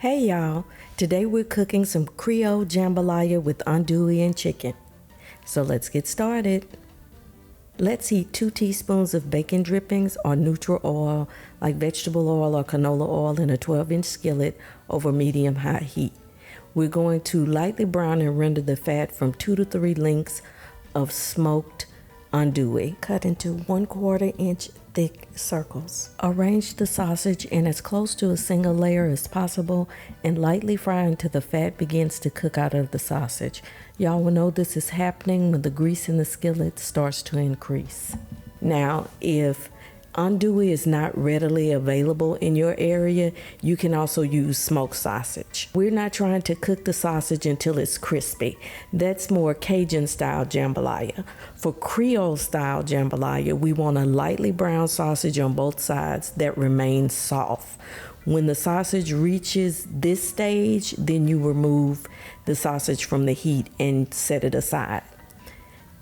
Hey y'all, today we're cooking some Creole Jambalaya with andouille and chicken. So let's get started. Let's heat 2 teaspoons of bacon drippings or neutral oil like vegetable oil or canola oil in a 12-inch skillet over medium-high heat. We're going to lightly brown and render the fat from 2 to 3 links of smoked andouille, cut into 1/4 inch thick circles. Arrange the sausage in as close to a single layer as possible and lightly fry until the fat begins to cook out of the sausage. Y'all will know this is happening when the grease in the skillet starts to increase. Now, if andouille is not readily available in your area, you can also use smoked sausage. We're not trying to cook the sausage until it's crispy. That's more Cajun style jambalaya. For Creole style jambalaya, we want a lightly brown sausage on both sides that remains soft. When the sausage reaches this stage, then you remove the sausage from the heat and set it aside.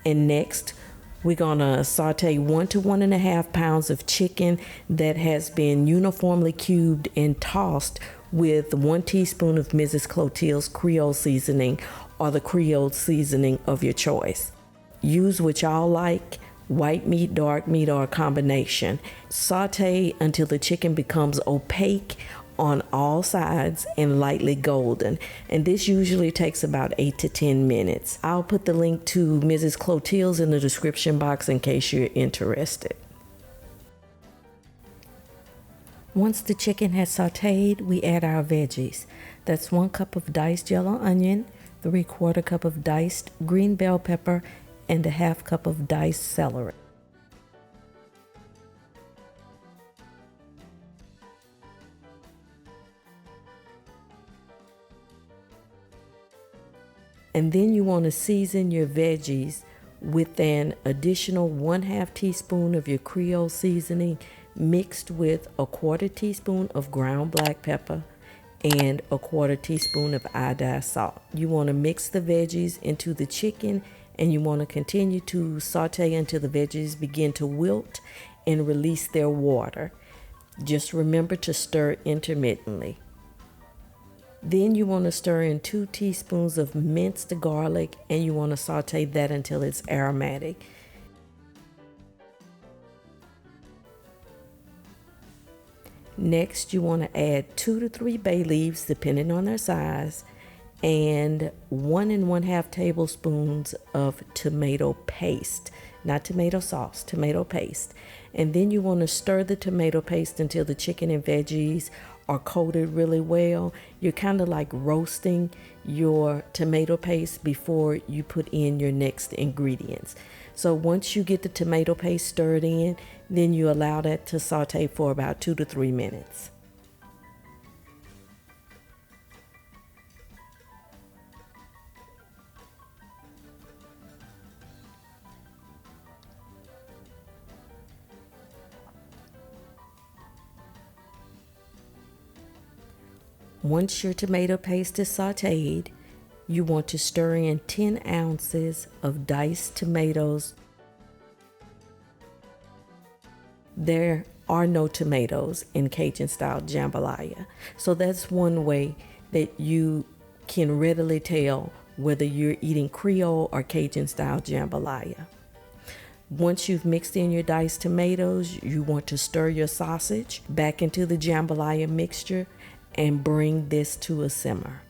And next, we're gonna saute 1 to 1.5 pounds of chicken that has been uniformly cubed and tossed with 1 teaspoon of Mrs. Clotilde's Creole seasoning or the Creole seasoning of your choice. Use what y'all like, white meat, dark meat, or a combination. Saute until the chicken becomes opaque on all sides and lightly golden, and this usually takes about 8 to 10 minutes. I'll put the link to Mrs. Clotilde's in the description box in case you're interested. Once the chicken has sauteed, we add our veggies. That's 1 cup of diced yellow onion, 3/4 cup of diced green bell pepper, and 1/2 cup of diced celery. And then you want to season your veggies with an additional 1/2 teaspoon of your Creole seasoning mixed with 1/4 teaspoon of ground black pepper and 1/4 teaspoon of iodized salt. You want to mix the veggies into the chicken, and you want to continue to saute until the veggies begin to wilt and release their water. Just remember to stir intermittently. Then you want to stir in 2 teaspoons of minced garlic, and you want to saute that until it's aromatic. Next, you want to add 2 to 3 bay leaves, depending on their size, and 1 1/2 tablespoons of tomato paste, not tomato sauce, tomato paste. And then you want to stir the tomato paste until the chicken and veggies are coated really well. You're kind of like roasting your tomato paste before you put in your next ingredients. So once you get the tomato paste stirred in, then you allow that to saute for about 2 to 3 minutes. Once your tomato paste is sauteed, you want to stir in 10 ounces of diced tomatoes. There are no tomatoes in Cajun style jambalaya, so that's one way that you can readily tell whether you're eating Creole or Cajun style jambalaya. Once you've mixed in your diced tomatoes, you want to stir your sausage back into the jambalaya mixture and bring this to a simmer.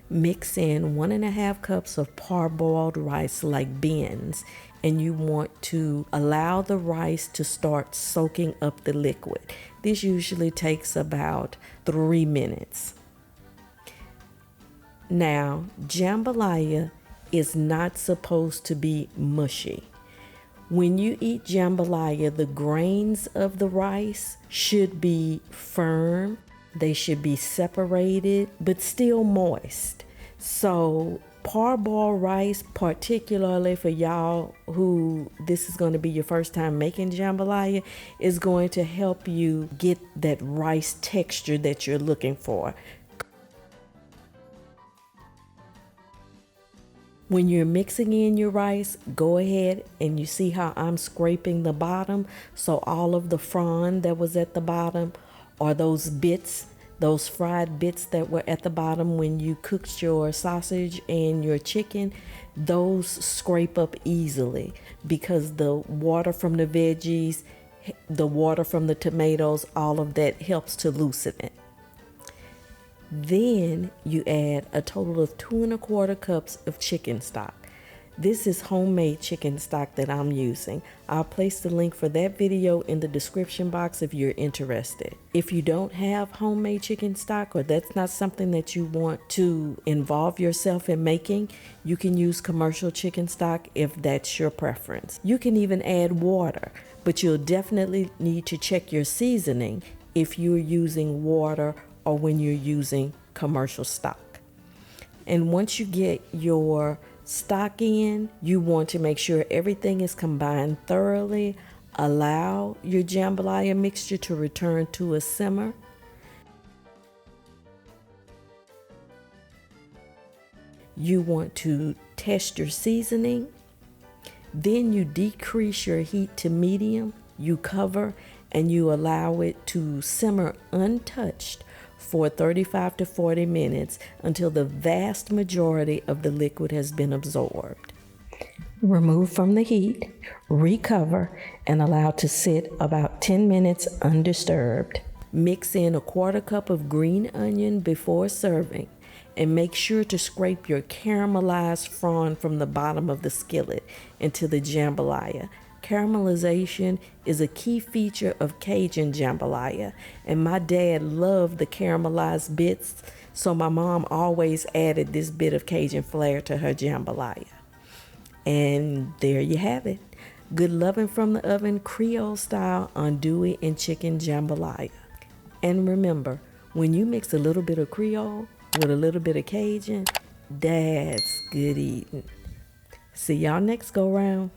Mix in 1 1/2 cups of parboiled rice like beans, and you want to allow the rice to start soaking up the liquid. This usually takes about 3 minutes. Now, jambalaya is not supposed to be mushy. When you eat jambalaya, the grains of the rice should be firm. They should be separated, but still moist. So Parboiled rice, particularly for y'all who this is going to be your first time making jambalaya, is going to help you get that rice texture that you're looking for. When you're mixing in your rice, go ahead and you see how I'm scraping the bottom, so all of the fron that was at the bottom, or those bits, those fried bits that were at the bottom when you cooked your sausage and your chicken, those scrape up easily because the water from the veggies, the water from the tomatoes, all of that helps to loosen it. Then you add a total of 2 1/4 cups of chicken stock. This is homemade chicken stock that I'm using. I'll place the link for that video in the description box if you're interested. If you don't have homemade chicken stock, or that's not something that you want to involve yourself in making, you can use commercial chicken stock if that's your preference. You can even add water, but you'll definitely need to check your seasoning if you're using water or when you're using commercial stock. And once you get your stock in, you want to make sure everything is combined thoroughly. Allow your jambalaya mixture to return to a simmer. You want to test your seasoning. Then you decrease your heat to medium. You cover and you allow it to simmer untouched for 35 to 40 minutes until the vast majority of the liquid has been absorbed. Remove from the heat, recover, and allow to sit about 10 minutes undisturbed. Mix in 1/4 cup of green onion before serving, and make sure to scrape your caramelized fron from the bottom of the skillet into the jambalaya. Caramelization is a key feature of Cajun jambalaya, and my dad loved the caramelized bits, so my mom always added this bit of Cajun flair to her jambalaya. And there you have it. Good loving from the oven, Creole style andouille and chicken jambalaya. And remember, when you mix a little bit of Creole with a little bit of Cajun, that's good eating. See y'all next go round.